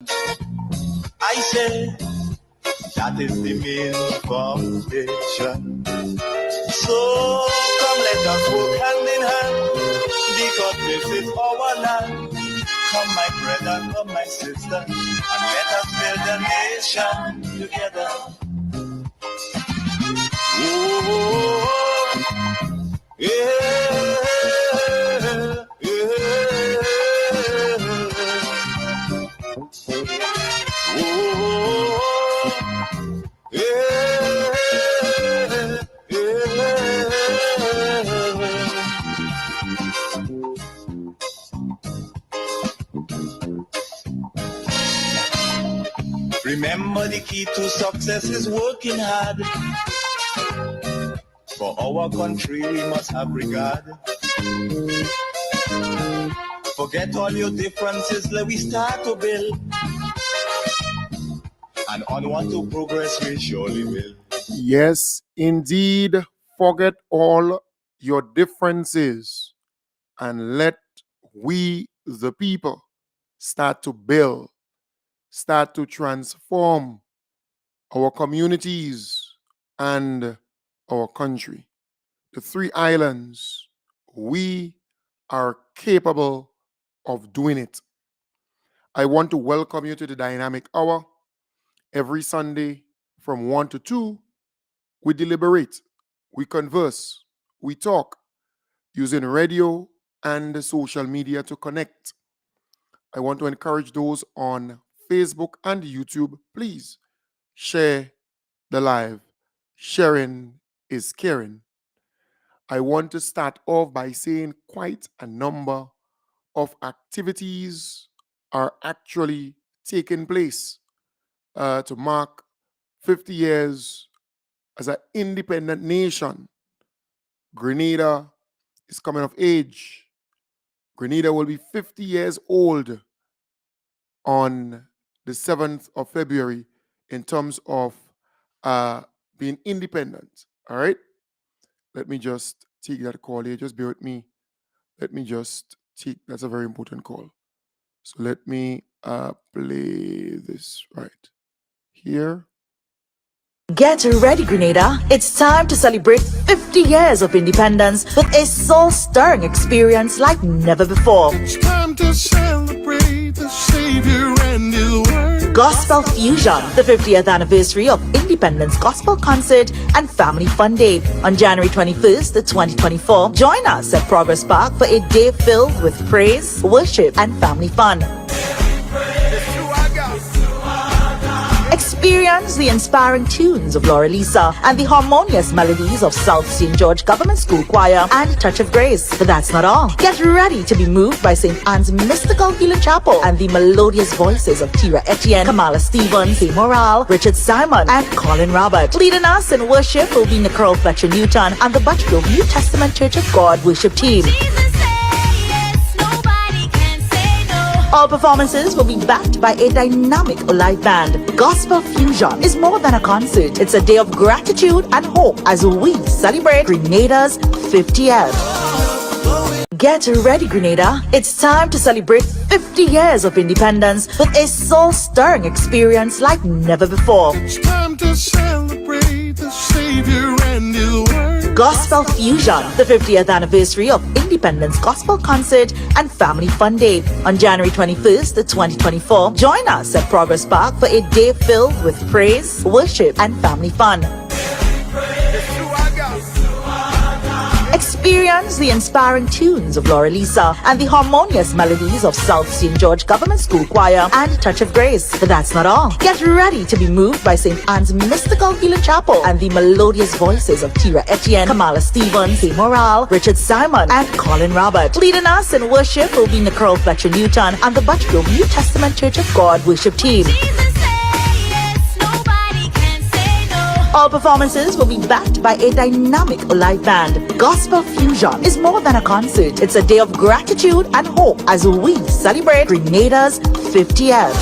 I say that is the main foundation. So come let us work hand in hand, because this is our land. Come my brother, come my sister, and let us build a nation together. Oh, yeah, yeah. Oh, yeah, yeah. Remember, the key to success is working hard. For our country, we must have regard. Forget all your differences, let we start to build. And onward to progress we surely will. Yes, indeed. Forget all your differences and let we, the people, start to build, start to transform our communities and our country. The three islands, we are capable of doing it. I want to welcome you to the Dynamic Hour. Every Sunday from 1 to 2, we deliberate, we converse, we talk using radio and social media to connect. I want to encourage those on Facebook and YouTube, please share the live. Sharing is caring. I want to start off by saying quite a number of activities are actually taking place to mark 50 years as an independent nation. Grenada is coming of age. Grenada will be 50 years old on the 7th of February in terms of being independent. All right? Let me just take that call here. Just bear with me. Let me just take, that's a very important call. So let me play this right here. Get ready, Grenada. It's time to celebrate 50 years of independence with a soul-stirring experience like never before. It's time to celebrate the Savior and His Word. Gospel Fusion, the 50th anniversary of Independence Gospel Concert and Family Fun Day on January 21st, 2024. Join us at Progress Park for a day filled with praise, worship, and family fun. Experience the inspiring tunes of Laura Lisa and the harmonious melodies of South St. George Government School Choir and Touch of Grace. But that's not all. Get ready to be moved by St. Anne's Mystical Healing Chapel and the melodious voices of Tira Etienne, Kamala Stevens, Faye Morale, Richard Simon, and Colin Robert. Leading us in worship will be Nicole Fletcher Newton and the Butch Grove New Testament Church of God worship team. All performances will be backed by a dynamic live band. Gospel Fusion is more than a concert. It's a day of gratitude and hope as we celebrate Grenada's 50th. Get ready, Grenada. It's time to celebrate 50 years of independence with a soul-stirring experience like never before. It's time to celebrate the Savior and His Word. Gospel Fusion, the 50th anniversary of Independence Gospel Concert and Family Fun Day on January 21st, 2024. Join us at Progress Park for a day filled with praise, worship, and family fun. Experience the inspiring tunes of Laura Lisa and the harmonious melodies of South St. George Government School Choir and Touch of Grace. But that's not all. Get ready to be moved by St. Anne's Mystical Healing Chapel and the melodious voices of Tira Etienne, Kamala Stevens, Faye Morale, Richard Simon, and Colin Robert. Leading us in worship will be Nicole Fletcher Newton and the Butch Grove New Testament Church of God worship team. All performances will be backed by a dynamic live band. Gospel Fusion is more than a concert. It's a day of gratitude and hope as we celebrate Grenada's 50th.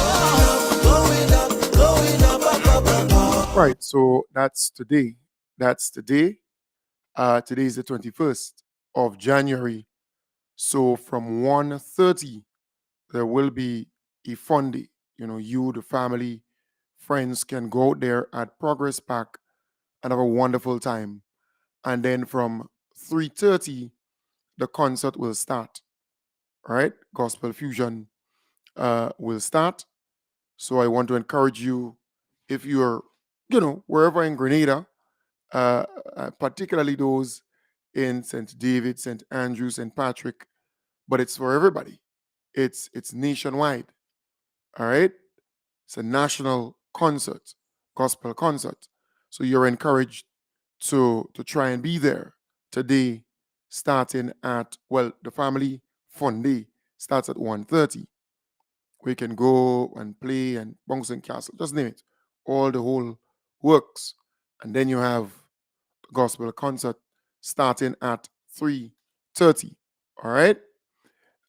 Right, so that's today. That's today. Today is the 21st of January. So from 1:30, there will be a fun day. you, the family, friends can go out there at Progress Park and have a wonderful time. And then from 3:30, the concert will start. All right, Gospel Fusion will start. So I want to encourage you, if you're, wherever in Grenada, particularly those in St. David, St. Andrew, St. Patrick, but it's for everybody. It's nationwide. All right, it's a national concert, gospel concert. So you're encouraged to try and be there today, starting at, the family fun day starts at 1:30. We can go and play and bounce and castle, just name it. All the whole works. And then you have the gospel concert starting at 3:30. All right.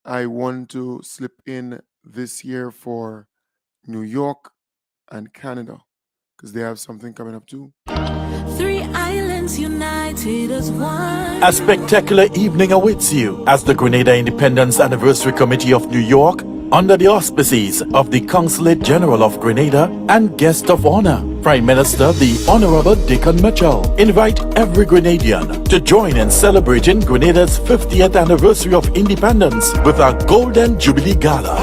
I want to slip in this year for New York and Canada because they have something coming up too. Three islands united as one. A spectacular evening awaits you as the Grenada Independence Anniversary Committee of New York, under the auspices of the Consulate General of Grenada and guest of honor, Prime Minister the Honorable Dickon Mitchell, invite every Grenadian to join in celebrating Grenada's 50th anniversary of independence with a Golden Jubilee Gala.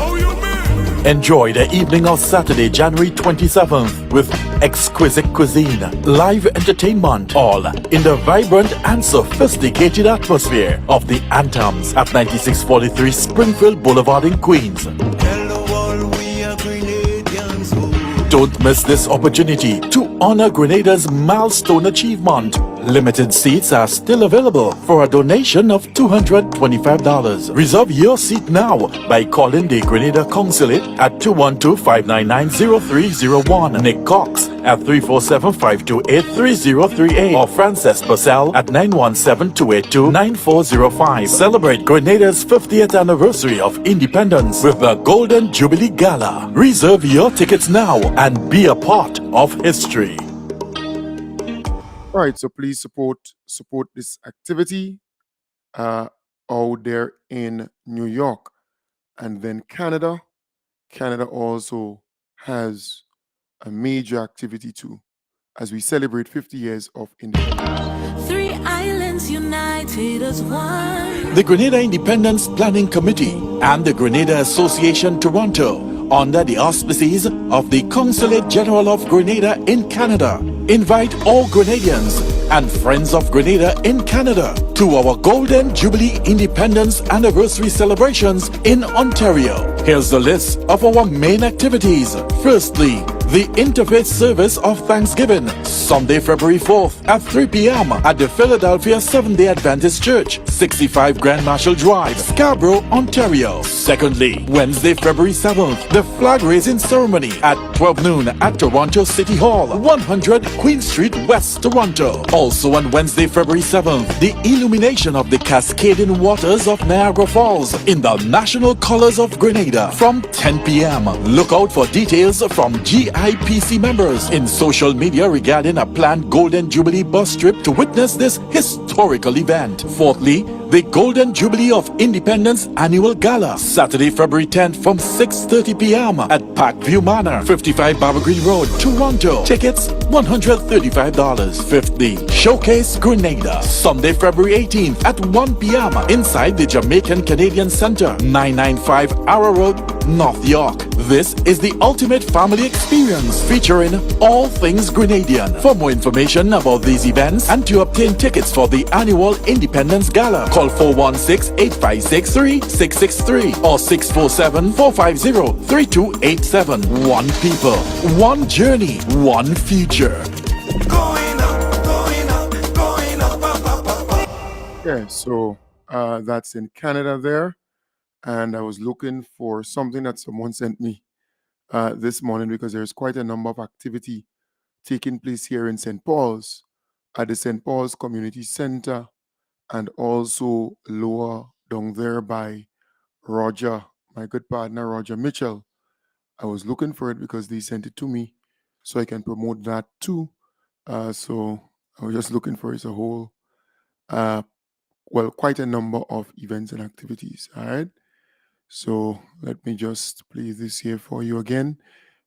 Enjoy the evening of Saturday, January 27th with exquisite cuisine, live entertainment, all in the vibrant and sophisticated atmosphere of the Anthems at 9643 Springfield Boulevard in Queens. Don't miss this opportunity to honor Grenada's milestone achievement. Limited seats are still available for a donation of $225. Reserve your seat now by calling the Grenada Consulate at 212-599-0301, Nick Cox at 347-528-3038, or Frances Purcell at 917-282-9405. Celebrate Grenada's 50th anniversary of independence with the Golden Jubilee Gala. Reserve your tickets now and be a part of history. All right, so please support this activity out there in New York. And then Canada also has a major activity too, as we celebrate 50 years of independence. Three islands united as one. The Grenada Independence Planning Committee and the Grenada Association Toronto, under the auspices of the Consulate General of Grenada in Canada, invite all Grenadians and friends of Grenada in Canada to our Golden Jubilee Independence Anniversary celebrations in Ontario. Here's the list of our main activities. Firstly, the Interfaith Service of Thanksgiving, Sunday, February 4th at 3 p.m. at the Philadelphia Seventh-day Adventist Church, 65 Grand Marshal Drive, Scarborough, Ontario. Secondly, Wednesday, February 7th, the flag raising ceremony at 12 noon at Toronto City Hall, 100 Queen Street, West Toronto. Also on Wednesday, February 7th, the illumination of the cascading waters of Niagara Falls in the national colors of Grenada from 10 p.m. Look out for details from GIPC members in social media regarding a planned Golden Jubilee bus trip to witness this historical event. Fourthly, the Golden Jubilee of Independence Annual Gala, Saturday, February 10th from 6:30 p.m. at Parkview Manor, 55 Barber Green Road, Toronto. Tickets $135. Fifthly, Showcase Grenada, Sunday, February 18th at 1 p.m. inside the Jamaican Canadian Center, 995 Arrow Road, North York. This is the ultimate family experience featuring all things Grenadian. For more information about these events and to obtain tickets for the annual Independence Gala, call 416-856-3663 or 647-450-3287. One people, one journey, one future. Going up, going up, going up, up, up, up, up. Yeah, so that's in Canada there. And I was looking for something that someone sent me this morning because there's quite a number of activity taking place here in St. Paul's at the St. Paul's Community Center and also lower down there by Roger, my good partner, Roger Mitchell. I was looking for it because they sent it to me so I can promote that too. So I was just looking for it. It's a whole, quite a number of events and activities. All right. So let me just play this here for you again.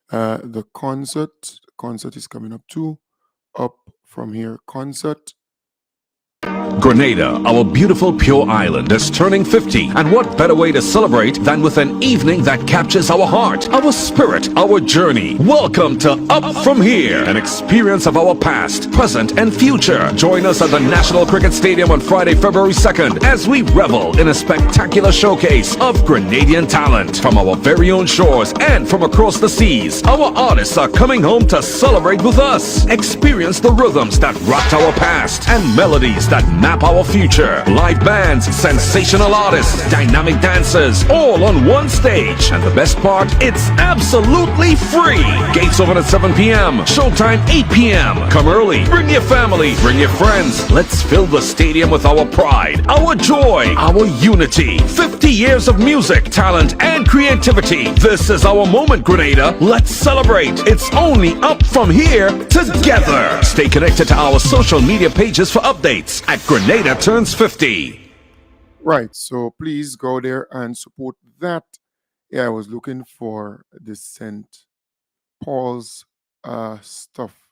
The concert is coming up too. Up from here, concert. Grenada, our beautiful pure island, is turning 50. And what better way to celebrate than with an evening that captures our heart, our spirit, our journey. Welcome to Up From Here, an experience of our past, present, and future. Join us at the National Cricket Stadium on Friday, February 2nd, as we revel in a spectacular showcase of Grenadian talent from our very own shores and from across the seas. Our artists are coming home to celebrate with us. Experience the rhythms that rocked our past and melodies that map our future. Live bands, sensational artists, dynamic dancers, all on one stage. And the best part, it's absolutely free. Gates open at 7 p.m. Showtime 8 p.m. Come early. Bring your family. Bring your friends. Let's fill the stadium with our pride, our joy, our unity. 50 years of music, talent, and creativity. This is our moment, Grenada. Let's celebrate. It's only Up From Here together. Stay connected to our social media pages for updates at Grenada Turns 50. Right. So please go there and support that. Yeah, I was looking for the St. Paul's stuff.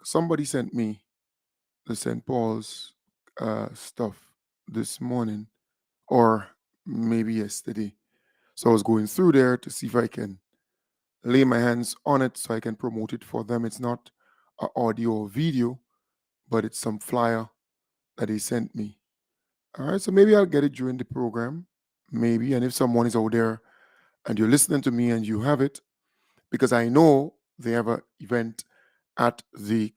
Somebody sent me the St. Paul's stuff this morning, or maybe yesterday. So I was going through there to see if I can lay my hands on it so I can promote it for them. It's not an audio or video, but it's some flyer that they sent me. All right, so maybe I'll get it during the program, maybe. And if someone is out there and you're listening to me and you have it, because I know they have an event at the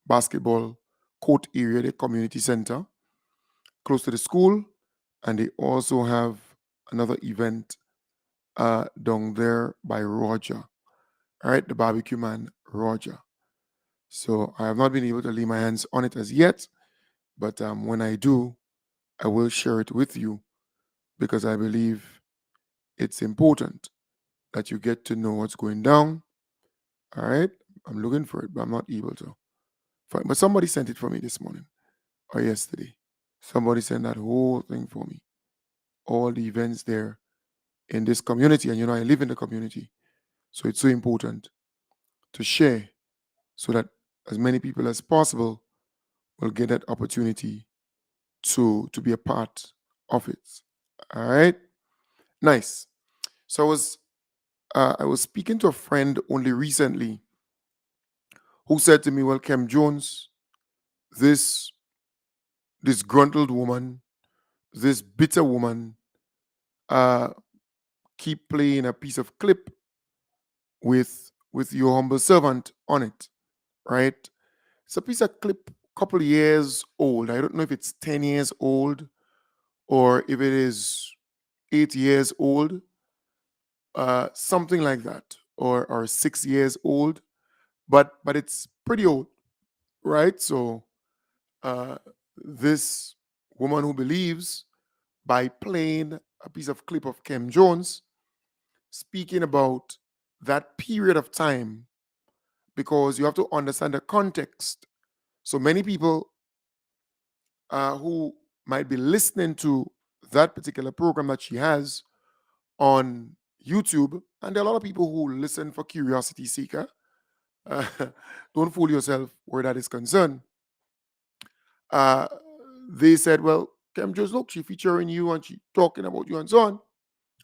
basketball court area, the community center, close to the school, and they also have another event down there by Roger. All right, the barbecue man, Roger. So I have not been able to lay my hands on it as yet, but when I do, I will share it with you because I believe it's important that you get to know what's going down. All right, I'm looking for it, but I'm not able to find. But somebody sent it for me this morning or yesterday. Somebody sent that whole thing for me. All the events there in this community, and I live in the community, so it's so important to share so that as many people as possible will get that opportunity to be a part of it. All right, nice. So I was speaking to a friend only recently who said to me, "Well, Kem Jones, this disgruntled woman, this bitter woman, keep playing a piece of clip with your humble servant on it, right? It's a piece of clip, couple years old. I don't know if it's 10 years old or if it is 8 years old, something like that, or 6 years old, but it's pretty old, right? So this woman who believes by playing a piece of clip of Kem Jones speaking about that period of time, because you have to understand the context. So many people who might be listening to that particular program that she has on YouTube, and there are a lot of people who listen for curiosity seeker. Uh, don't fool yourself where that is concerned. They said, well, Kem Jones, look, she featuring you and she talking about you and so on.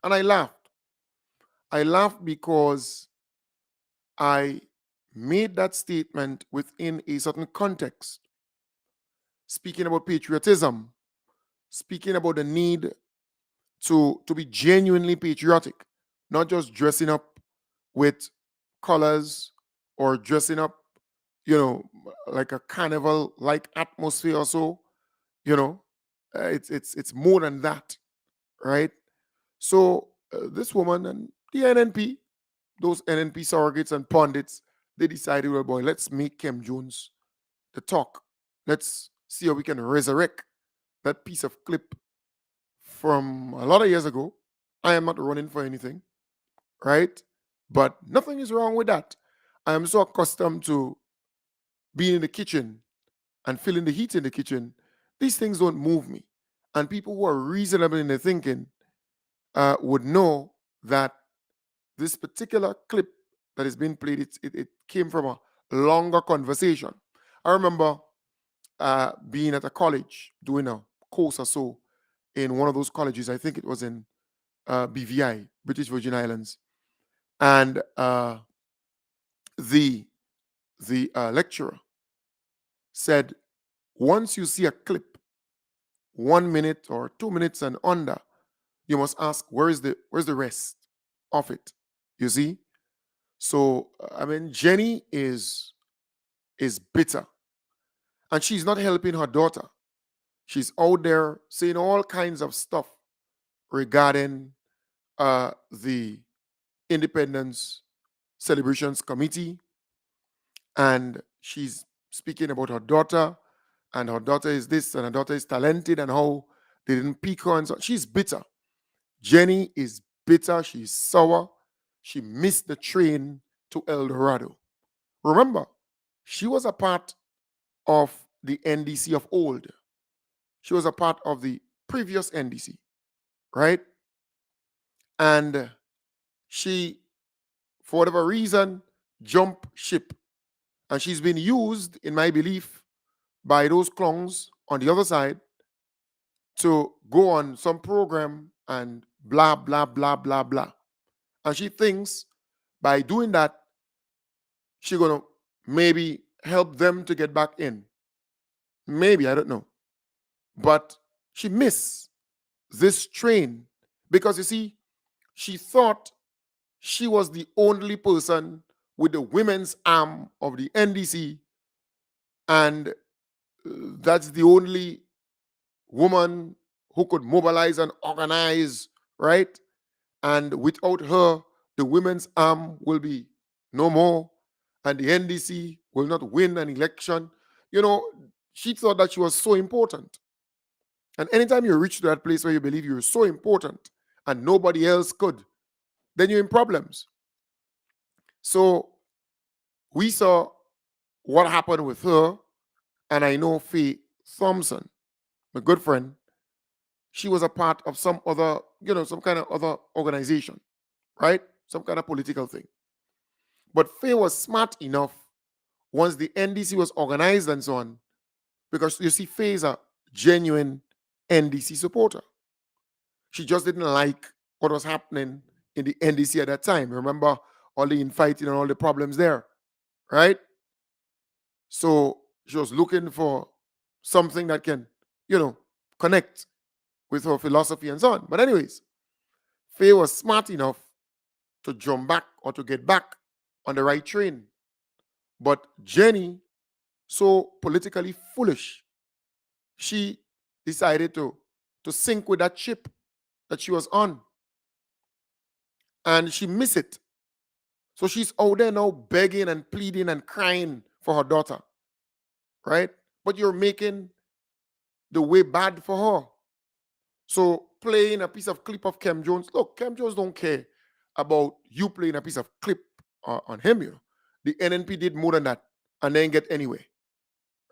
And I laughed. I laughed because I made that statement within a certain context, speaking about patriotism, speaking about the need to be genuinely patriotic, not just dressing up with colors or dressing up, like a carnival-like atmosphere or so. It's more than that, right? So this woman and the NNP, those NNP surrogates and pundits, they decided, well, boy, let's make Kem Jones the talk. Let's see how we can resurrect that piece of clip from a lot of years ago. I am not running for anything, right? But nothing is wrong with that. I am so accustomed to being in the kitchen and feeling the heat in the kitchen. These things don't move me. And people who are reasonable in their thinking would know that this particular clip that is being played, it came from a longer conversation. I remember being at a college doing a course or so in one of those colleges. I think it was in BVI, British Virgin Islands, and the lecturer said, once you see a clip 1 minute or 2 minutes and under, you must ask, where's the rest of it? You see? So I mean, Jenny is bitter, and she's not helping her daughter. She's out there saying all kinds of stuff regarding the Independence Celebrations Committee, and she's speaking about her daughter, and her daughter is this, and her daughter is talented, and how they didn't pick her, and so she's bitter. Jenny is bitter. She's sour. She missed the train to El Dorado. Remember, she was a part of the NDC of old. She was a part of the previous NDC, right? And she, for whatever reason, jumped ship. And she's been used, in my belief, by those clowns on the other side to go on some program and blah, blah, blah, blah, blah. And she thinks by doing that, she's going to maybe help them to get back in. Maybe, I don't know. But she missed this train because, you see, she thought she was the only person with the women's arm of the NDC, and that's the only woman who could mobilize and organize, right? And without her, the women's arm will be no more, and the NDC will not win an election. You know, she thought that she was so important. And anytime you reach to that place where you believe you're so important and nobody else could, then you're in problems. So we saw what happened with her, and I know Faye Thompson, my good friend, she was a part of some other, some kind of other organization, right? Some kind of political thing. But Faye was smart enough once the NDC was organized and so on, because you see, Faye is a genuine NDC supporter. She just didn't like what was happening in the NDC at that time. Remember all the infighting and all the problems there, right? So she was looking for something that can, connect with her philosophy and so on. But anyways, Faye was smart enough to jump back or to get back on the right train. But Jenny, so politically foolish, she decided to sink with that ship that she was on. And she missed it. So she's out there now begging and pleading and crying for her daughter, right? But you're making the way bad for her. So playing a piece of clip of Kem Jones, look, Kem Jones don't care about you playing a piece of clip on him, The NNP did more than that and then get anywhere,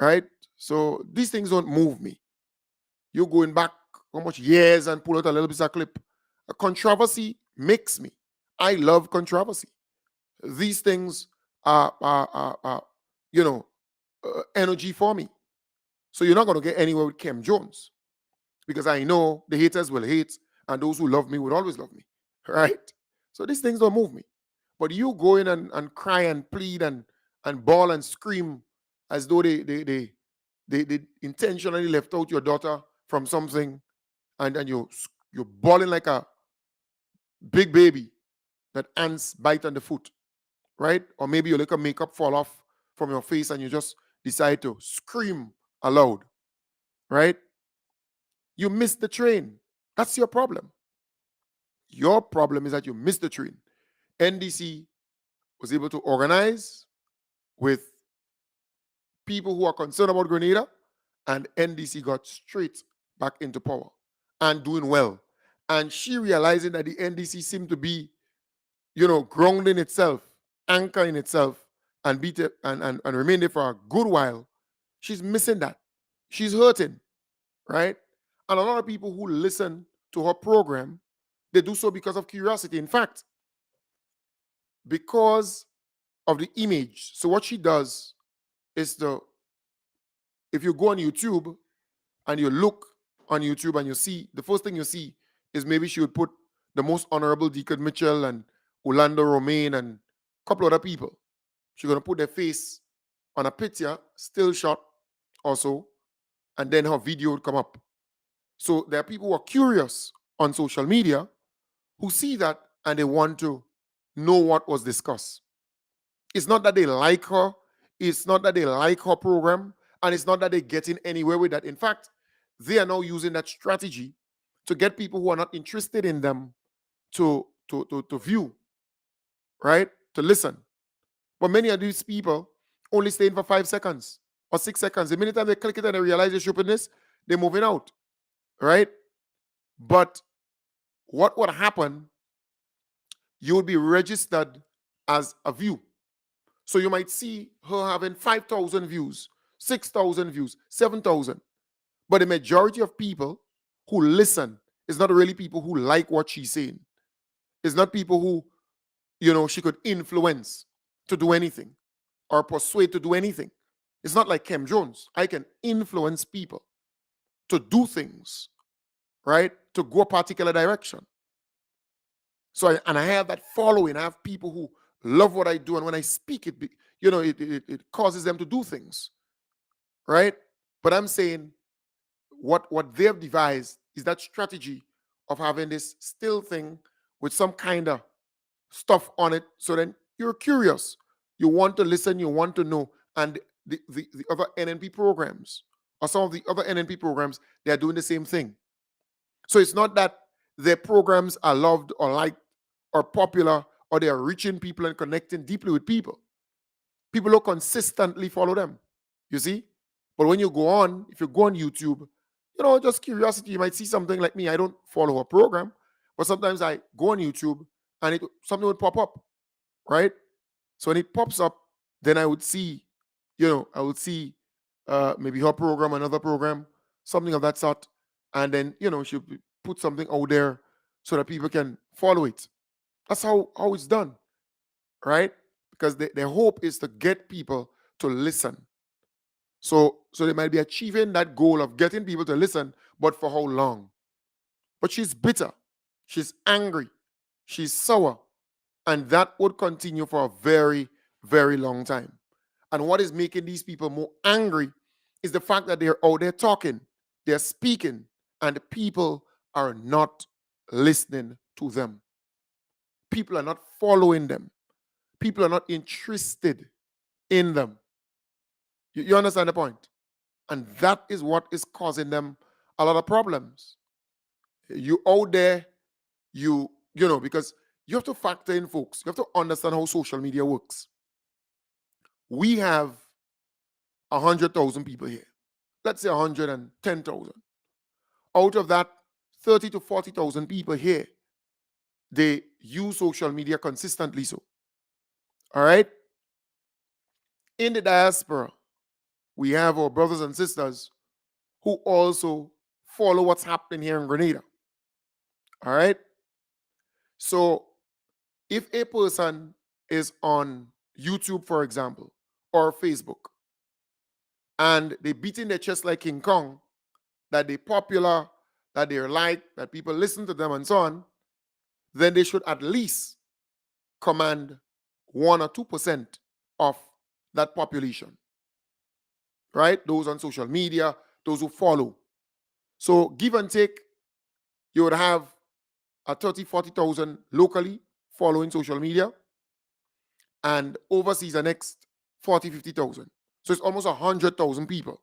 right? So these things don't move me. You're going back how much years and pull out a little piece of clip. A controversy makes me. I love controversy. These things are energy for me. So you're not going to get anywhere with Kem Jones, because I know the haters will hate and those who love me will always love me, right? So these things don't move me. But you go in and cry and plead and bawl and scream as though they intentionally left out your daughter from something, and you're bawling like a big baby that ants bite on the foot, right? Or maybe your little makeup fall off from your face and you just decide to scream aloud, right? You missed the train. That's your problem. Your problem is that you missed the train. NDC was able to organize with people who are concerned about Grenada, and NDC got straight back into power and doing well. And she realizing that the NDC seemed to be, grounding itself, anchoring itself, and beat it and remain there for a good while. She's missing that. She's hurting, right? And a lot of people who listen to her program, They do so because of curiosity. In fact, because of the image. So what she does is if you go on YouTube and you look on YouTube and you see, the first thing you see is maybe she would put the most honorable Deacon Mitchell and Orlando Romaine and a couple other people. She's going to put their face on a picture, still shot also, and then her video would come up. So there are people who are curious on social media who see that and they want to know what was discussed. It's not that they like her, it's not that they like her program, and it's not that they're getting anywhere with that. In fact, they are now using that strategy to get people who are not interested in them to view, right? To listen. But many of these people only stay in for 5 seconds or 6 seconds. The minute they click it and they realize the stupidness, they're moving out, right? But what would happen, you would be registered as a view. So you might see her having 5,000 views, 6,000 views, 7,000. But the majority of people who listen is not really people who like what she's saying. It's not people who, she could influence to do anything or persuade to do anything. It's not like Kim Jones. I can influence people to do things, right? To go a particular direction. So, I have that following. I have people who love what I do. And when I speak, it causes them to do things, right? But I'm saying what they've devised is that strategy of having this still thing with some kind of stuff on it. So then you're curious. You want to listen. You want to know. And the other NNP programs or some of the other NNP programs, they are doing the same thing. So it's not that their programs are loved or liked or popular or they are reaching people and connecting deeply with people. People will consistently follow them, you see? But when you go on, if you go on YouTube, just curiosity, you might see something like me. I don't follow a program, but sometimes I go on YouTube and something would pop up, right? So when it pops up, then I would see, maybe her program, another program, something of that sort. And then, she'll put something out there so that people can follow it. That's how it's done, right? Because their hope is to get people to listen. So they might be achieving that goal of getting people to listen, but for how long? But she's bitter. She's angry. She's sour. And that would continue for a very, very long time. And what is making these people more angry is the fact that they're out there talking, they're speaking, and people are not listening to them. People are not following them. People are not interested in them. You understand the point? And that is what is causing them a lot of problems. You out there, because you have to factor in, folks. You have to understand how social media works. We have 100,000 people here. Let's say 110,000. Out of that, 30 to 40,000 people here, they use social media consistently so. All right? In the diaspora, we have our brothers and sisters who also follow what's happening here in Grenada. All right? So if a person is on YouTube, for example, or Facebook, and they beating their chest like King Kong, that they're popular, that they're liked, that people listen to them and so on, then they should at least command 1 or 2% of that population. Right? Those on social media, those who follow. So give and take, you would have a 30, 40,000 locally following social media, and overseas the next 40, 50,000. So it's almost 100,000 people,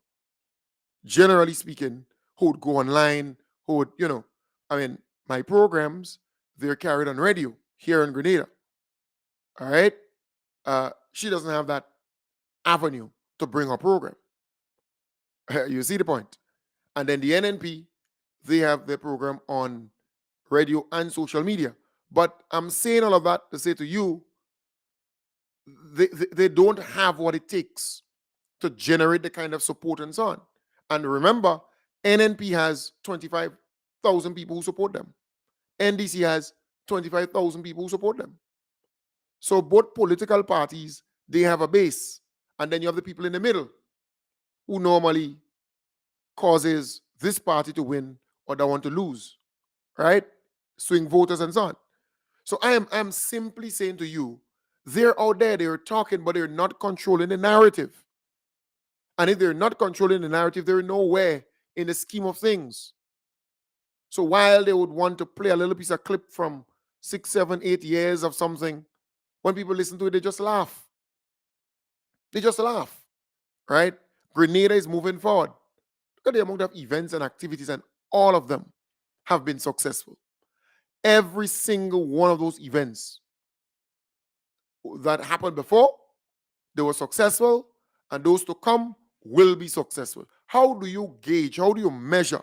generally speaking, who would go online, who would, my programs, they're carried on radio here in Grenada. All right? She doesn't have that avenue to bring her program. You see the point? And then the NNP, they have their program on radio and social media. But I'm saying all of that to say to you, they don't have what it takes to generate the kind of support and so on. And remember, NNP has 25,000 people who support them. NDC has 25,000 people who support them. So both political parties, they have a base. And then you have the people in the middle who normally causes this party to win or that want to lose, right? Swing voters and so on. So I'm simply saying to you, they're out there, they're talking, but they're not controlling the narrative. And if they're not controlling the narrative, they're nowhere in the scheme of things. So while they would want to play a little piece of clip from 6, 7, 8 years of something, when people listen to it, they just laugh. They just laugh, right? Grenada is moving forward. Look at the amount of events and activities, and all of them have been successful. Every single one of those events that happened before, they were successful, and those to come will be successful. How do you gauge, how do you measure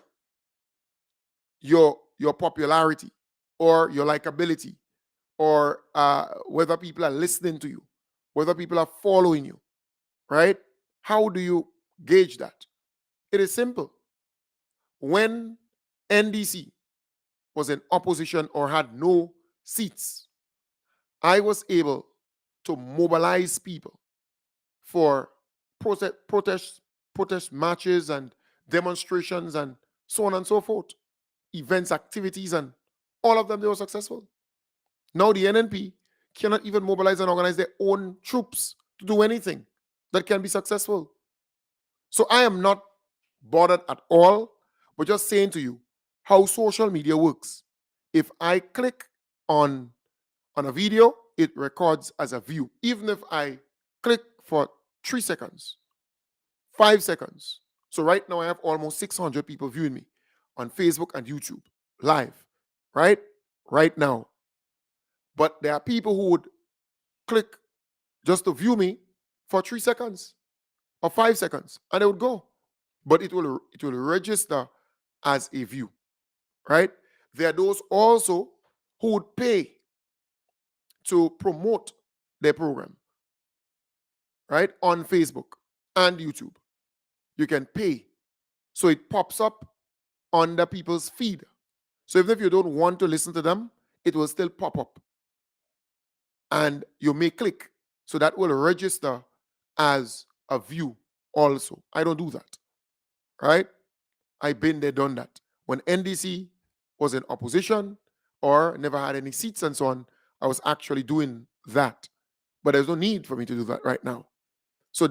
your popularity or your likability, or whether people are listening to you, whether people are following you, right? How do you gauge that? It is simple. When NDC was in opposition or had no seats, I was able to mobilize people for protest marches and demonstrations and so on and so forth, events, activities, and all of them, they were successful. Now the NNP cannot even mobilize and organize their own troops to do anything that can be successful. So I am not bothered at all, but just saying to you how social media works. If I click on a video, it records as a view. Even if I click for 3 seconds, 5 seconds. So right now I have almost 600 people viewing me on Facebook and YouTube live, right? Right now. But there are people who would click just to view me for 3 seconds or 5 seconds, and they would go. But it will register as a view, right? There are those also who would pay to promote their program, right? On Facebook and YouTube. You can pay. So it pops up on the people's feed. So even if you don't want to listen to them, it will still pop up. And you may click. So that will register as a view also. I don't do that, right? I've been there, done that. When NDC was in opposition or never had any seats and so on, I was actually doing that. But there's no need for me to do that right now. So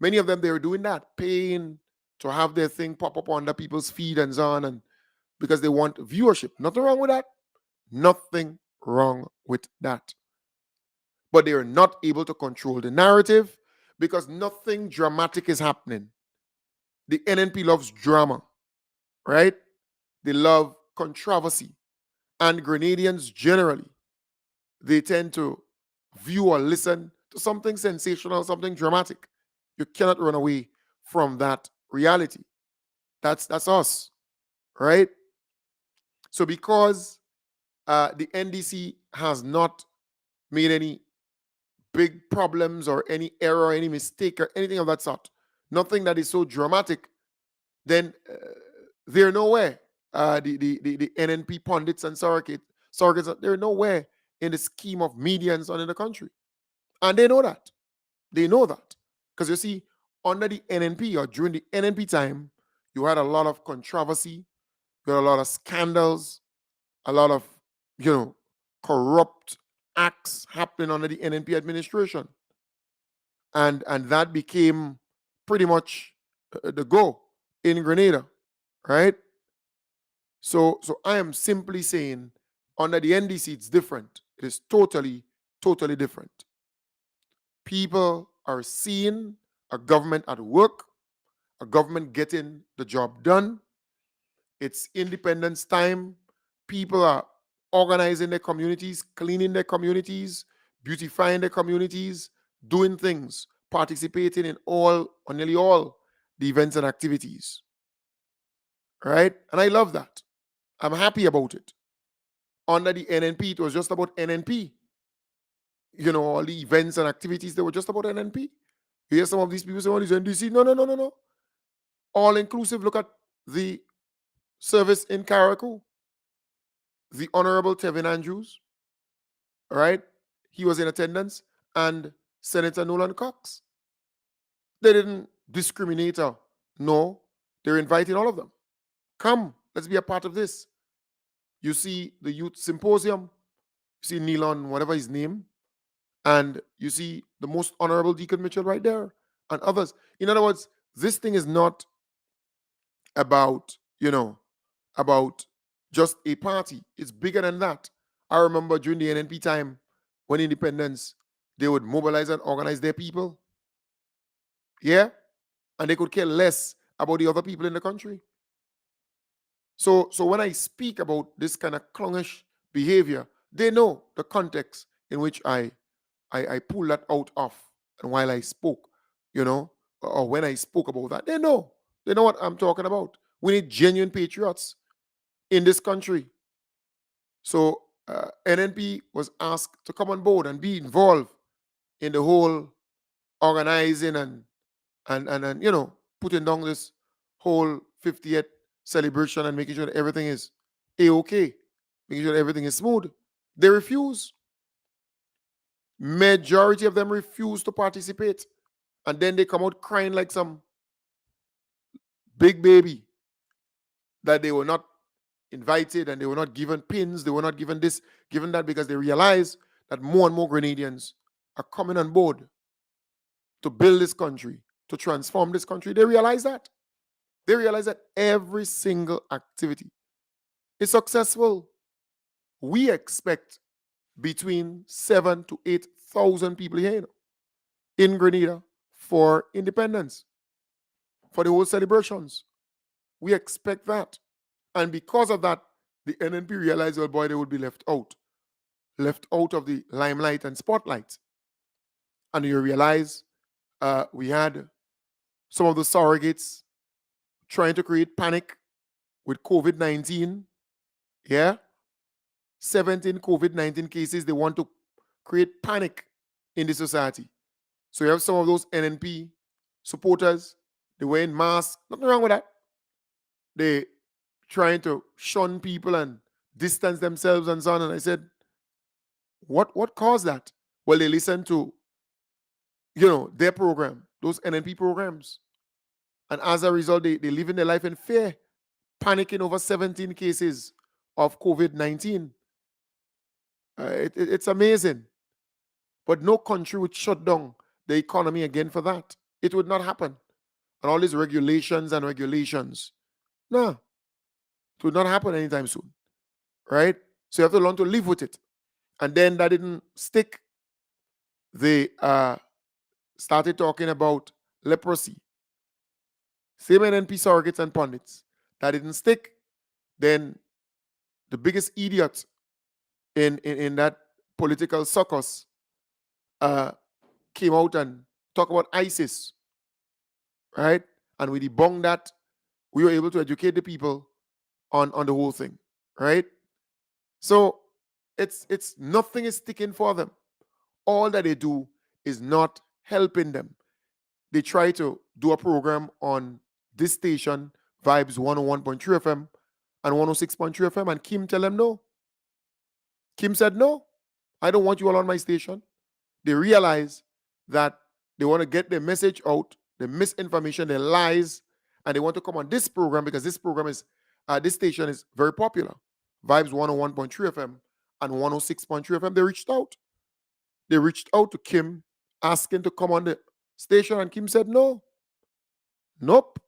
many of them, they were doing that, paying to have their thing pop up on the people's feed and so on, and because they want viewership. Nothing wrong with that. Nothing wrong with that. But they are not able to control the narrative because nothing dramatic is happening. The NNP loves drama, right? They love controversy. And Grenadians generally, they tend to view or listen to something sensational, something dramatic. You cannot run away from that reality. That's us, right? So because the NDC has not made any big problems or any error, any mistake or anything of that sort, nothing that is so dramatic, then they're nowhere. The NNP pundits and surrogates, they're nowhere in the scheme of media and so on in the country. And they know that. They know that. Because you see, under the NNP or during the NNP time, you had a lot of controversy, you had a lot of scandals, a lot of, corrupt acts happening under the NNP administration. And that became pretty much the go in Grenada, right? So I am simply saying under the NDC, it's different. It is totally, totally different. People are seeing a government at work, a government getting the job done. It's independence time. People are organizing their communities, cleaning their communities, beautifying their communities, doing things, participating in all or nearly all the events and activities. Right? And I love that. I'm happy about it. Under the NNP, it was just about NNP. All the events and activities, they were just about NNP. You hear some of these people say, oh, it's NDC. No. All inclusive. Look at the service in Carriacou. the Honorable Tevin Andrews, right? He was in attendance, and Senator Nolan Cox. They didn't discriminate her. No, they're inviting all of them. Come, let's be a part of this. You see the Youth Symposium, you see Neilon, whatever his name, and you see the Most Honorable Deacon Mitchell right there, and others. In other words, this thing is not about, about just a party. It's bigger than that. I remember during the NNP time, when independence, they would mobilize and organize their people. Yeah? And they could care less about the other people in the country. So when I speak about this kind of clownish behavior, they know the context in which I pull that out of. And while I spoke, or when I spoke about that, they know what I'm talking about. We need genuine patriots in this country. So NNP was asked to come on board and be involved in the whole organizing and putting down this whole 50th celebration and making sure that everything is A-okay, making sure that everything is smooth. They refuse. Majority of them refuse to participate. And then they come out crying like some big baby that they were not invited and they were not given pins, they were not given this, given that, because they realize that more and more Grenadians are coming on board to build this country, to transform this country. They realize that. They realize that every single activity is successful. We expect between 7,000 to 8,000 people here in Grenada for independence, for the whole celebrations. We expect that. And because of that, the NNP realized, oh boy, they would be left out of the limelight and spotlight. And you realize we had some of the surrogates trying to create panic with COVID-19. Yeah? 17 COVID-19 cases. They want to create panic in the society. So you have some of those NNP supporters. They wearing masks. Nothing wrong with that. They trying to shun people and distance themselves and so on. And I said, what caused that? Well, they listened to, their program, those NNP programs. And as a result, they living their life in fear, panicking over 17 cases of COVID-19. It's amazing. But no country would shut down the economy again for that. It would not happen. And all these regulations. No, it would not happen anytime soon. Right? So you have to learn to live with it. And then that didn't stick. They started talking about leprosy. Same NNP surrogates and pundits. That didn't stick. Then the biggest idiot in that political circus came out and talked about ISIS. Right? And we debunked that. We were able to educate the people on the whole thing. Right? So it's nothing is sticking for them. All that they do is not helping them. They try to do a program on this station, Vibes 101.3 FM and 106.3 FM, and Kim tell them no. Kim said, no, I don't want you all on my station. They realize that they want to get their message out, the misinformation, the lies, and they want to come on this program because this program is, this station is very popular. Vibes 101.3 FM and 106.3 FM. They reached out. They reached out to Kim asking to come on the station, and Kim said no. Nope.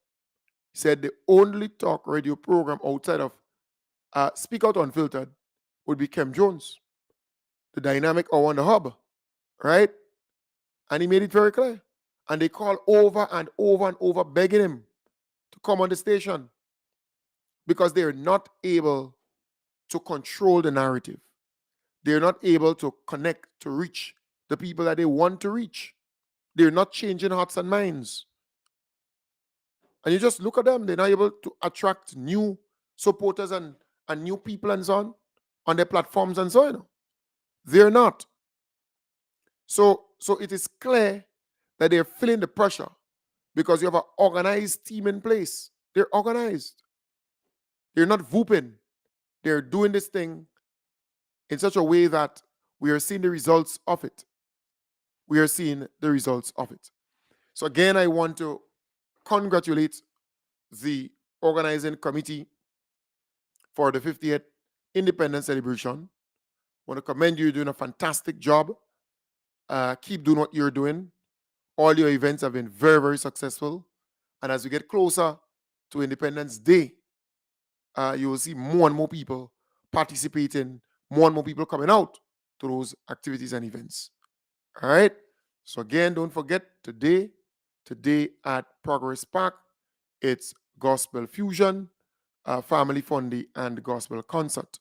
He said the only talk radio program outside of Speak Out Unfiltered would be Kim Jones, the dynamic hour on the hub, right? And he made it very clear. And they called over and over and over begging him to come on the station because they're not able to control the narrative. They're not able to connect, to reach the people that they want to reach. They're not changing hearts and minds. And you just look at them, they're not able to attract new supporters and new people and so on their platforms and so on. They're not. So it is clear that they're feeling the pressure because you have an organized team in place. They're organized. They're not whooping. they're doing this thing in such a way that we are seeing the results of it. We are seeing the results of it. So again, I want to congratulate the organizing committee for the 50th Independence Celebration. I want to commend you. You're doing a fantastic job. Keep doing what you're doing. All your events have been very, very successful. And as we get closer to Independence Day, you will see more and more people participating, more and more people coming out to those activities and events. All right. So again, don't forget today at Progress Park, it's Gospel Fusion, Family Fundy, and Gospel Concert.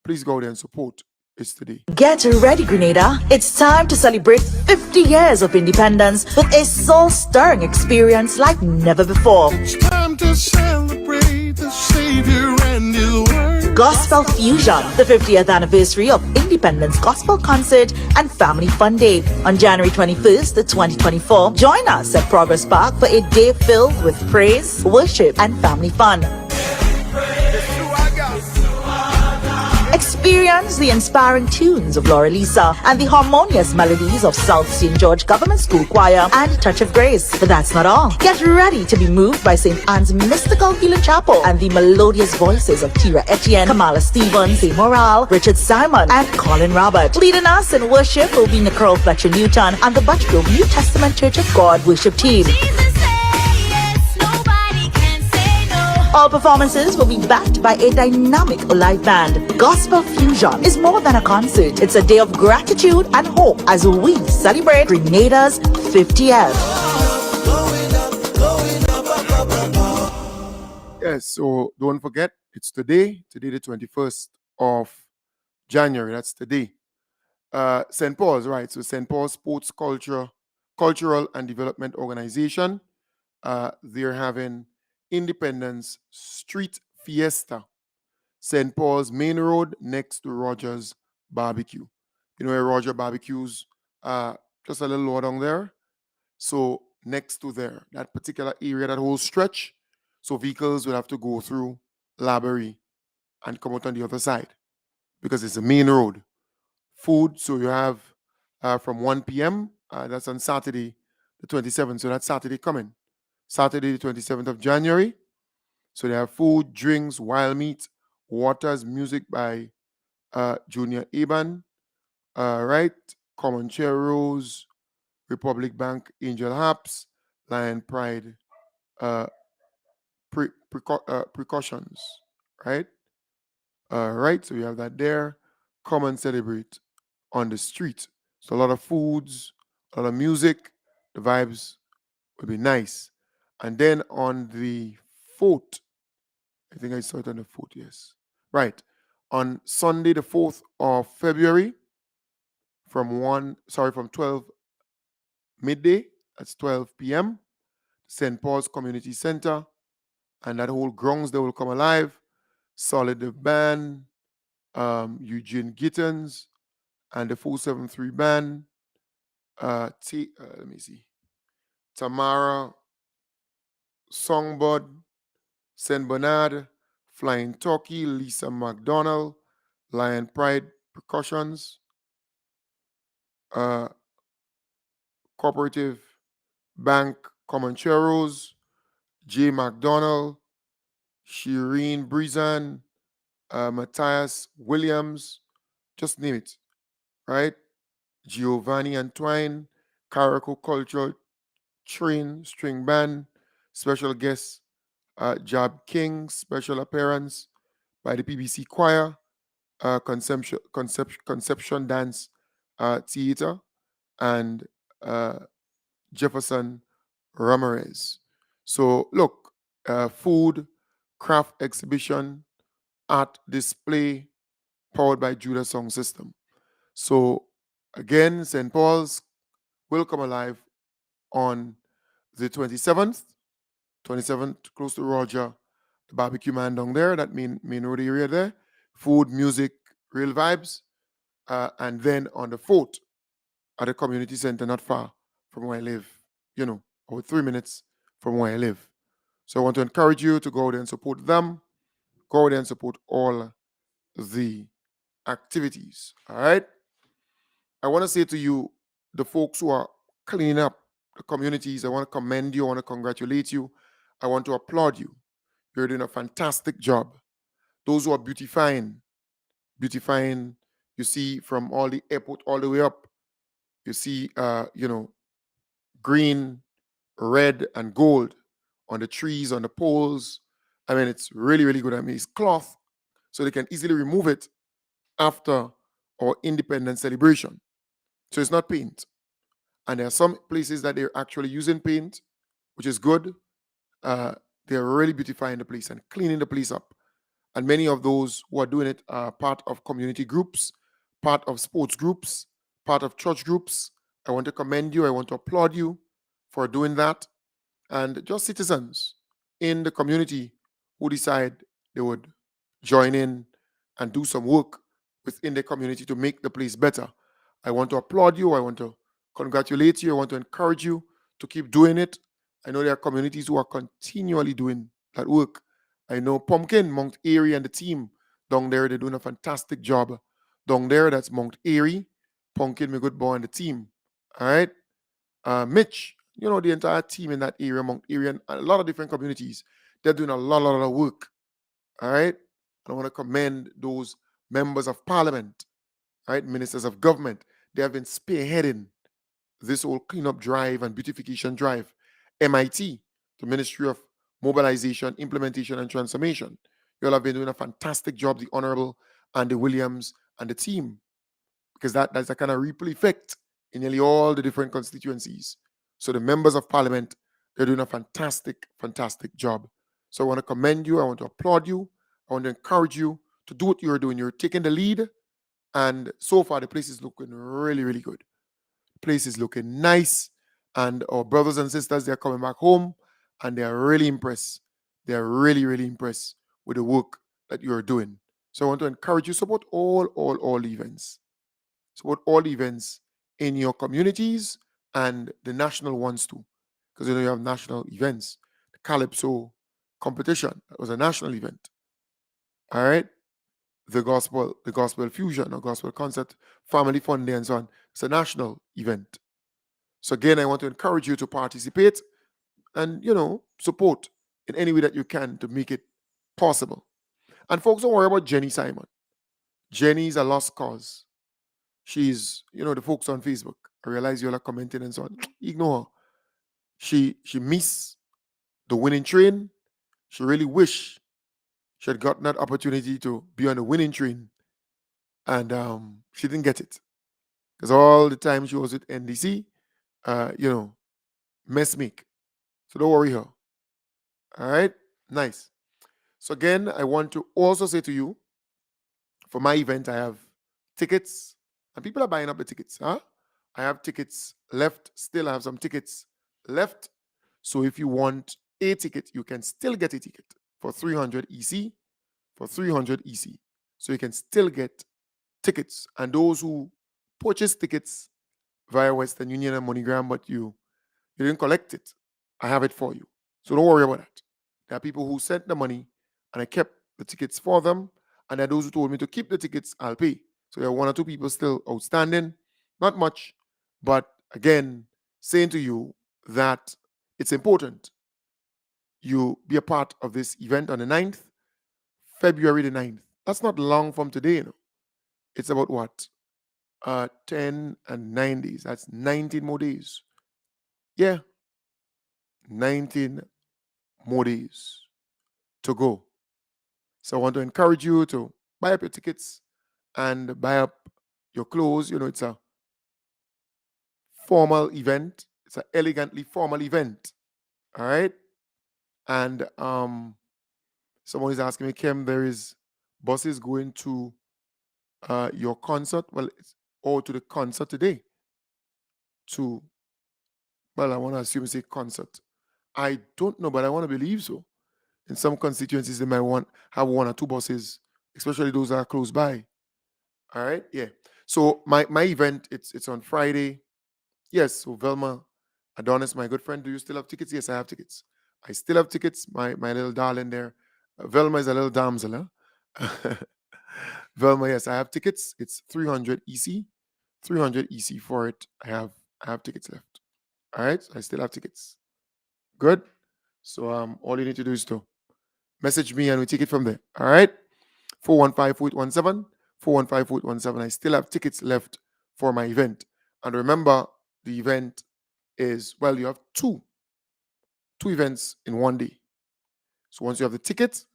Please go there and support. It's today. Get ready, Grenada. It's time to celebrate 50 years of independence with a soul-stirring experience like never before. It's time to celebrate the Savior and His word. Gospel Fusion, the 50th anniversary of Independence Gospel Concert and Family Fun Day on January 21st, 2024. Join us at Progress Park for a day filled with praise, worship, and family fun. Experience the inspiring tunes of Lisa and the harmonious melodies of South St. George Government School Choir and Touch of Grace. But that's not all. Get ready to be moved by St. Anne's Mystical Healing Chapel and the melodious voices of Tira Etienne, Kamala Stevens, St. Morale, Richard Simon, and Colin Robert. Leading us in worship will be Nicole Fletcher Newton and the Butchgrove New Testament Church of God worship team. All performances will be backed by a dynamic live band. Gospel Fusion is more than a concert. It's a day of gratitude and hope as we celebrate Grenada's 50th. Yes, so don't forget, it's today the 21st of January. That's today. St. Paul's, right? So St. Paul's Sports Cultural and Development Organization, they're having Independence Street Fiesta, St. Paul's Main Road next to Rogers Barbecue. You know where Roger barbecues, just a little lower down there. So next to there, that particular area, that whole stretch, so vehicles will have to go through Laborie and come out on the other side because it's a main road. Food, so you have from 1 p.m., that's on Saturday the 27th, so that's Saturday coming. Saturday, the 27th of January. So they have food, drinks, wild meat, waters, music by Junior Eban, right? Common Chair Rose, Republic Bank, Angel Haps, Lion Pride, precautions, right? Right, so you have that there. Come and celebrate on the street. So a lot of foods, a lot of music, the vibes will be nice. And then on the 4th, I think I saw it on the 4th, yes. Right. On Sunday, the 4th of February, from 12 midday, that's 12 p.m., St. Paul's Community Center, and that whole grounds they will come alive. Solid the Band, Eugene Gittens, and the 473 Band, let me see, Tamara Songbird, St. Bernard, Flying Turkey, Lisa McDonald, Lion Pride Percussions, Cooperative Bank Comancheros, J. McDonald, Shireen Brizan, Matthias Williams, just name it, right? Giovanni Antwine, Caraco Cultural String Band, special guest Jab King, special appearance by the PBC Choir, Conception Dance Theater, and Jefferson Ramirez. So look, food, craft exhibition, art display, powered by Judah Sound System. So again, St. Paul's will come alive on the 27th, close to Roger, the barbecue man down there, that main road area there. Food, music, real vibes. And then on the 4th, at the community center, not far from where I live, about 3 minutes from where I live. So I want to encourage you to go there and support them. Go there and support all the activities. All right. I want to say to you, the folks who are cleaning up the communities, I want to commend you. I want to congratulate you. I want to applaud you. You're doing a fantastic job. Those who are beautifying, you see, from all the airport all the way up, you see, green, red, and gold on the trees, on the poles. I mean, it's really, really good. I mean, it's cloth, so they can easily remove it after our independence celebration. So it's not paint. And there are some places that they're actually using paint, which is good. They're really beautifying the place and cleaning the place up. And many of those who are doing it are part of community groups, part of sports groups, part of church groups. I want to commend you. I want to applaud you for doing that. And just citizens in the community who decide they would join in and do some work within the community to make the place better. I want to applaud you. I want to congratulate you. I want to encourage you to keep doing it. I know there are communities who are continually doing that work. I know Pumpkin, Mount Airy, and the team down there, they're doing a fantastic job. Down there, that's Mount Airy, Pumpkin, my good boy, and the team. All right. Mitch, the entire team in that area, Mount Airy, and a lot of different communities, they're doing a lot of work. All right. I want to commend those members of parliament, right, ministers of government. They have been spearheading this whole cleanup drive and beautification drive. MIT, the Ministry of Mobilization, Implementation, and Transformation. You all have been doing a fantastic job, the Honorable Andy Williams and the team, because that's a kind of ripple effect in nearly all the different constituencies. So the members of parliament, they're doing a fantastic, fantastic job. So I want to commend you. I want to applaud you. I want to encourage you to do what you're doing. You're taking the lead. And so far, the place is looking really, really good. The place is looking nice. And our brothers and sisters, they're coming back home and they're really impressed. They're really, really impressed with the work that you're doing. So I want to encourage you, support all events. Support all events in your communities and the national ones too. Because you have national events. The Calypso competition, that was a national event. All right. The gospel fusion or gospel concert, family fun day, and so on. It's a national event. So again, I want to encourage you to participate and support in any way that you can to make it possible. And folks, don't worry about Jenny Simon. Jenny's a lost cause. She's, the folks on Facebook. I realize you all are commenting and so on. Ignore her. She missed the winning train. She really wish she had gotten that opportunity to be on the winning train. And she didn't get it. Because all the time she was with NDC, mess make. So don't worry her. All right? Nice. So again, I want to also say to you, for my event, I have tickets. And people are buying up the tickets. Huh? I have tickets left. Still, I have some tickets left. So if you want a ticket, you can still get a ticket for 300 EC. For 300 EC. So you can still get tickets. And those who purchase tickets via Western Union and MoneyGram, but you didn't collect it, I have it for you. So don't worry about that. There are people who sent the money and I kept the tickets for them. And there are those who told me to keep the tickets, I'll pay. So there are one or two people still outstanding. Not much. But again, saying to you that it's important you be a part of this event on the 9th, February the 9th. That's not long from today, It's about what? 10 and 9 days. That's 19 more days. Yeah. 19 more days to go. So I want to encourage you to buy up your tickets and buy up your clothes. It's a formal event. It's an elegantly formal event. All right. And someone is asking me, Kim, there is buses going to your concert? Well, or to the concert today. I want to assume you say concert. I don't know, but I want to believe so. In some constituencies, they might have one or two buses, especially those that are close by. All right, yeah. So my event, it's on Friday. Yes, so Velma Adonis, my good friend, do you still have tickets? Yes, I have tickets. I still have tickets, my little darling there. Velma is a little damsel, huh? Velma, yes, I have tickets. It's 300 EC. 300 EC for it. I have tickets left. All right. So I still have tickets. Good. So all you need to do is to message me and we take it from there. All right. 415-4817. 415-4817. I still have tickets left for my event. And remember, the event is, well, you have two events in one day. So once you have the ticket,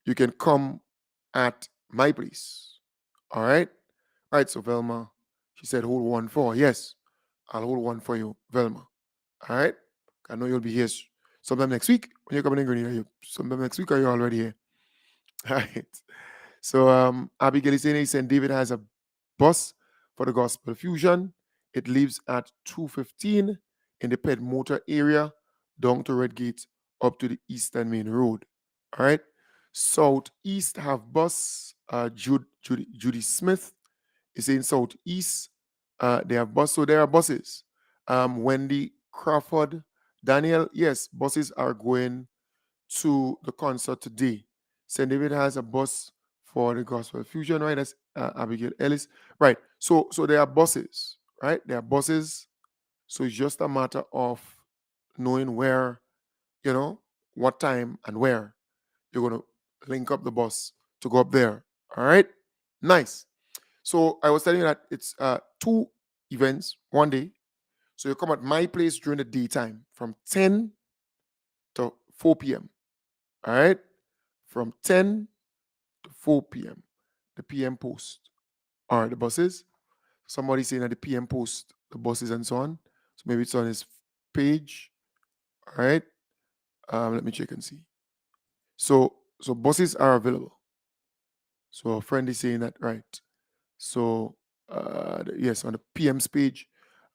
you can come at my place. All right. All right. So Velma, she said, hold one for. Yes, I'll hold one for you, Velma. All right. I know you'll be here sometime next week when you're coming in Grenada. Sometime next week, are you already here? All right. So Abigail is saying St. David has a bus for the gospel fusion. It leaves at 2:15 in the Ped Motor area down to Redgate up to the Eastern Main Road. All right. Southeast have bus. Judy Smith is saying Southeast. They have bus. So there are buses. Wendy Crawford, Daniel, yes, buses are going to the concert today. St. David has a bus for the gospel fusion, right? That's Abigail Ellis, right? So there are buses, right? There are buses. So it's just a matter of knowing where, what time and where you're going to link up the bus to go up there. All right, nice. So I was telling you that it's two events one day. So you come at my place during the daytime from 10 to 4 p.m. All right, from 10 to 4 p.m. The PM post are the buses. Somebody saying that the PM post the buses and so on. So maybe it's on his page. All right. Let me check and see. So buses are available. So a friend is saying that, right. So yes, on the PM's page.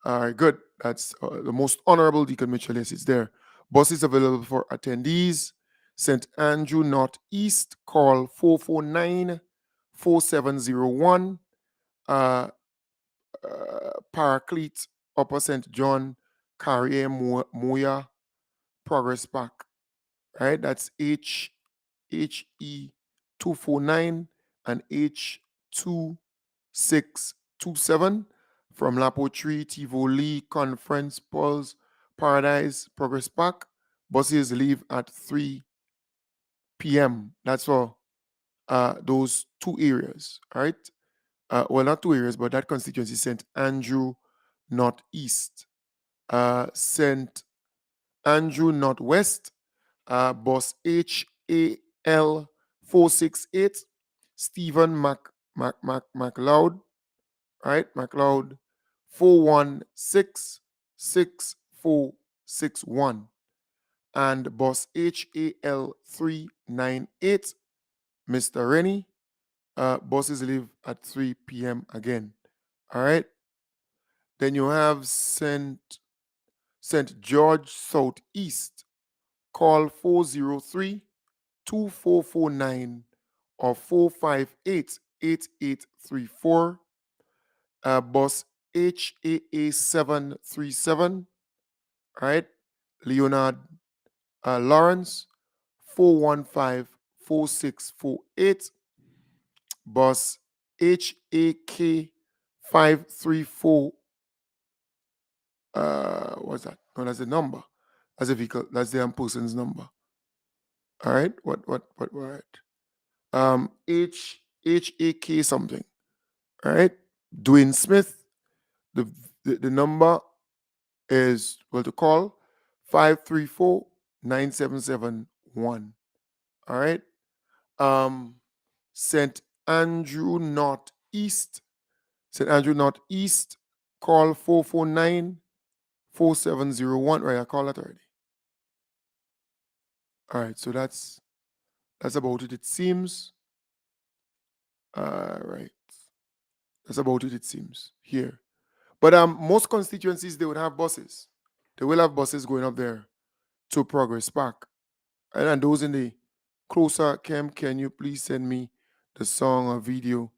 All right, good. That's the most honorable Deacon Mitchell. Yes, it's there. Buses available for attendees. St. Andrew Northeast, call 449-4701. Paraclete, Upper St. John, Carrier Moya, Progress Pack. Right, that's HE 249 and H2627 from Lapo Tree, Tivoli, Conference, Pulse, Paradise, Progress Park. Buses leave at 3 p.m. That's for those two areas, all right? Well, not two areas, but that constituency, St. Andrew Northeast. St. Andrew Northwest, bus HAL 468, Stephen McLeod, right? McLeod 4166461, and bus HAL 398, Mr. Rennie. Buses leave at 3 p.m. again. All right. Then you have St. George Southeast. Call 403-2449 or 458-8834. Bus HAA 737. All right. Leonard Lawrence 415-4648. Bus HAK 534. What's that? No, that's the number. That's a vehicle. That's the person's number. All right. What? Right. HAK something. All right. Dwayne Smith. The number is, well, to call 534-9771. All right. St. Andrew Northeast. St. Andrew Northeast. Call 449-4701. Right, I called that already. All right, so that's about it seems. Right. That's about it seems here. But most constituencies, they would have buses. They will have buses going up there to Progress Park. And those in the closer camp, can you please send me the song or video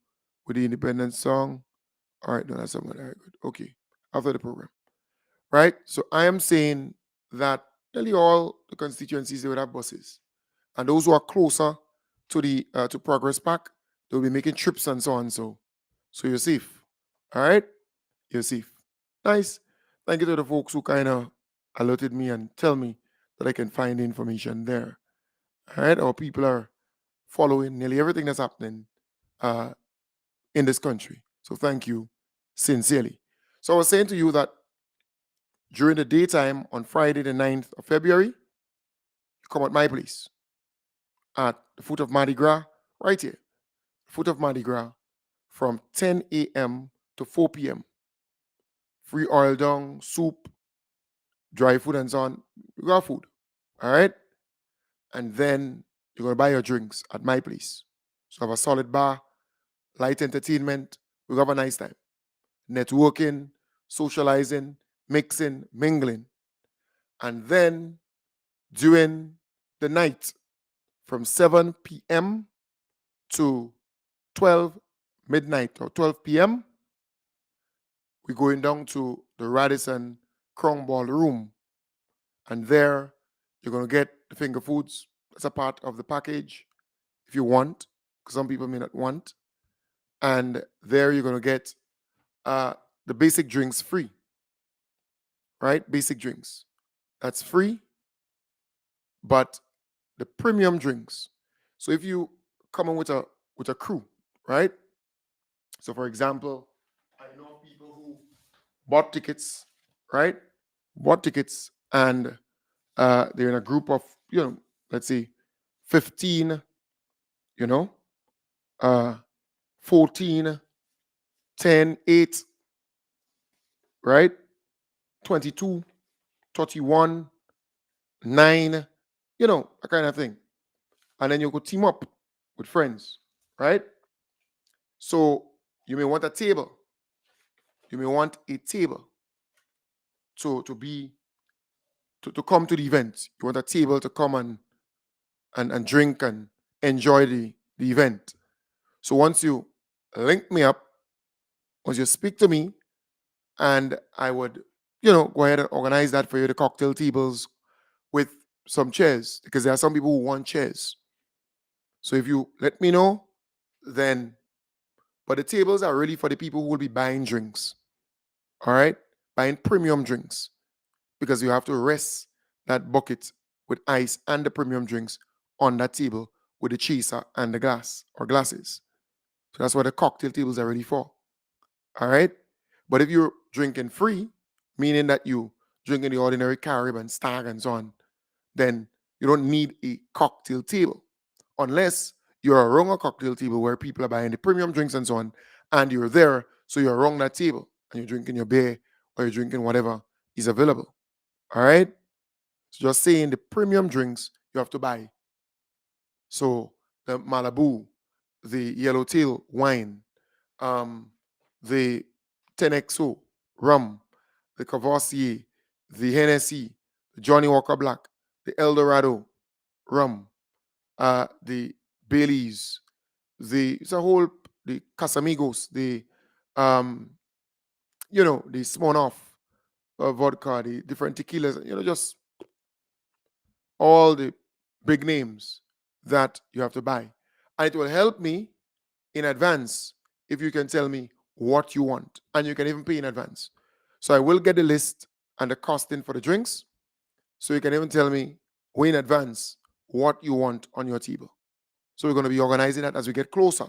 with the independent song? All right, no, that's something. All right, good. Okay, after the program. Right? So I am saying that nearly all the constituencies, they would have buses. And those who are closer to the to Progress Park, they'll be making trips and so on. So you're safe. All right? You're safe. Nice. Thank you to the folks who kind of alerted me and tell me that I can find the information there. All right? Our people are following nearly everything that's happening in this country. So thank you sincerely. So I was saying to you that during the daytime on Friday, the 9th of February, you come at my place at the foot of Mardi Gras, right here, foot of Mardi Gras, from 10 a.m. to 4 p.m. Free oil down, soup, dry food, and so on. You got food, all right? And then you're going to buy your drinks at my place. So I have a solid bar, light entertainment. We have a nice time. Networking, socializing, mixing, mingling. And then during the night, from 7 p.m. to 12 midnight or 12 p.m., we're going down to the Radisson Crown Ballroom. And there, you're going to get the finger foods. That's a part of the package if you want, because some people may not want. And there, you're going to get the basic drinks free, right? Basic drinks. That's free, but the premium drinks. So if you come in with a crew, right? So for example, I know people who bought tickets, right? Bought tickets and they're in a group of, let's say 15, 14, 10, 8, right? 22, 31, 9, that kind of thing. And then you could team up with friends, right? So you may want a table. You may want a table to come to the event. You want a table to come and drink and enjoy the event. So once you link me up, once you speak to me, and I would, go ahead and organize that for you, the cocktail tables with some chairs, because there are some people who want chairs. So if you let me know, then, but the tables are really for the people who will be buying drinks, all right? Buying premium drinks, because you have to rest that bucket with ice and the premium drinks on that table with the chaser and the glass or glasses. So that's what the cocktail tables are ready for. All right? But if you're drinking free, meaning that you drinking the ordinary Carib and Stag and so on, then you don't need a cocktail table. Unless you're around a cocktail table where people are buying the premium drinks and so on, and you're there, so you're around that table, and you're drinking your beer or you're drinking whatever is available. All right? So just saying the premium drinks you have to buy. So the Malibu, the Yellowtail wine, the 10XO rum, the Cavassier, the Hennessy, the Johnny Walker Black, the Eldorado rum, the Baileys, the Casamigos, the Smirnoff vodka, the different tequilas, just all the big names that you have to buy. And it will help me in advance if you can tell me what you want. And you can even pay in advance. So I will get the list and the costing for the drinks. So you can even tell me way in advance what you want on your table. So we're going to be organizing that as we get closer.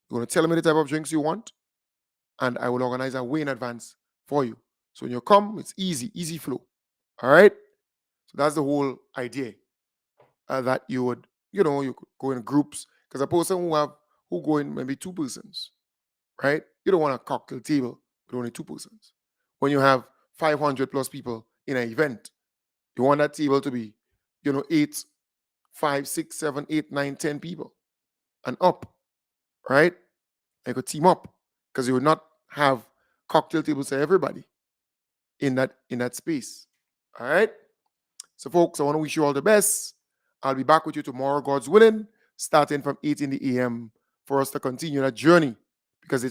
You're going to tell me the type of drinks you want, and I will organize that way in advance for you. So when you come, it's easy flow. All right? So that's the whole idea. That you would, you could go in groups. Because a person who go in maybe 2 persons, right? You don't want a cocktail table with only 2 persons. When you have 500 plus people in an event, you want that table to be, 8, 5, 6, 7, 8, 9, 10 people and up, right? You could team up because you would not have cocktail tables for everybody in that space. All right? So folks, I want to wish you all the best. I'll be back with you tomorrow, God's willing, starting from 8 in the a.m. for us to continue that journey because it's